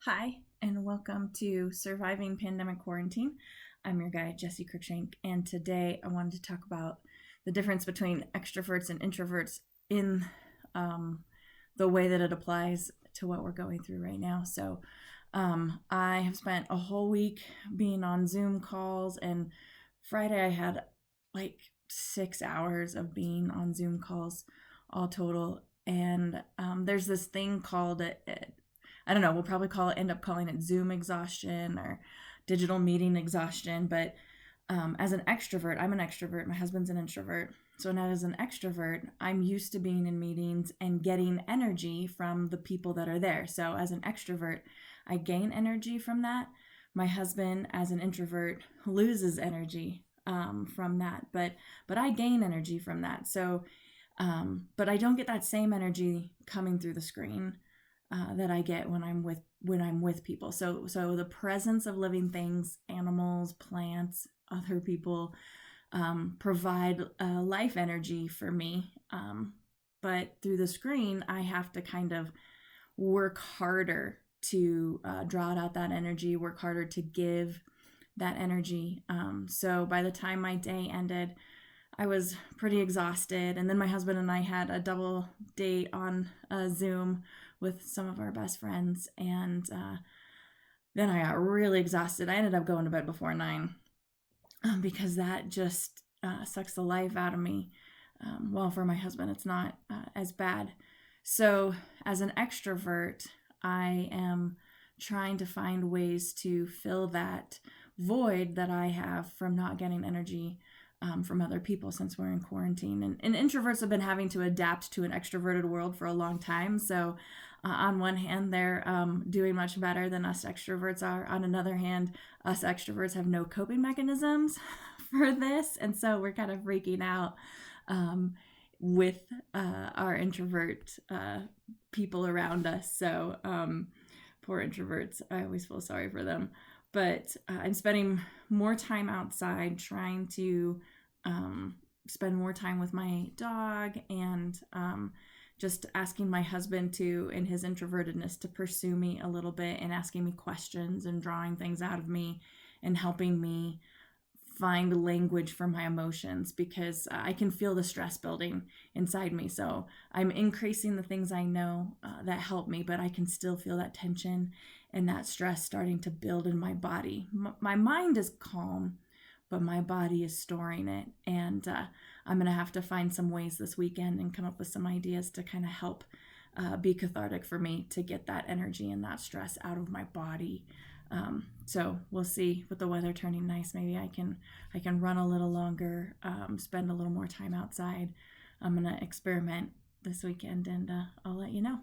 Hi, and welcome to Surviving Pandemic Quarantine. I'm your guide, Jesse Cruikshank, and today I wanted to talk about the difference between extroverts and introverts in the way that it applies to what we're going through right now. I have spent a whole week being on Zoom calls, and Friday I had like 6 hours of being on Zoom calls all total. And there's this thing called I don't know, we'll probably end up calling it Zoom exhaustion or digital meeting exhaustion. But as an extrovert, I'm an extrovert, my husband's an introvert. So now as an extrovert, I'm used to being in meetings and getting energy from the people that are there. So as an extrovert, I gain energy from that. My husband, as an introvert, loses energy from that, but I gain energy from that. But I don't get that same energy coming through the screen that I get when I'm with people. So the presence of living things, animals, plants, other people provide life energy for me. But through the screen, I have to kind of work harder to draw out that energy, work harder to give that energy. So by the time my day ended, I was pretty exhausted. And then my husband and I had a double date on Zoom with some of our best friends. And then I got really exhausted. I ended up going to bed before 9 because that just sucks the life out of me. Well, for my husband, it's not as bad. So as an extrovert, I am trying to find ways to fill that void that I have from not getting energy from other people since we're in quarantine. And introverts have been having to adapt to an extroverted world for a long time. So on one hand, they're doing much better than us extroverts are. On another hand, us extroverts have no coping mechanisms for this. And so we're kind of freaking out with our introvert people around us. So poor introverts, I always feel sorry for them. But I'm spending more time outside trying to spend more time with my dog and just asking my husband to, in his introvertedness, to pursue me a little bit and asking me questions and drawing things out of me and helping me find language for my emotions, because I can feel the stress building inside me. So I'm increasing the things I know that help me, but I can still feel that tension and that stress starting to build in my body. My mind is calm, but my body is storing it. And I'm going to have to find some ways this weekend and come up with some ideas to kind of help be cathartic for me to get that energy and that stress out of my body. So we'll see. With the weather turning nice, maybe I can run a little longer, spend a little more time outside. I'm going to experiment this weekend, and I'll let you know.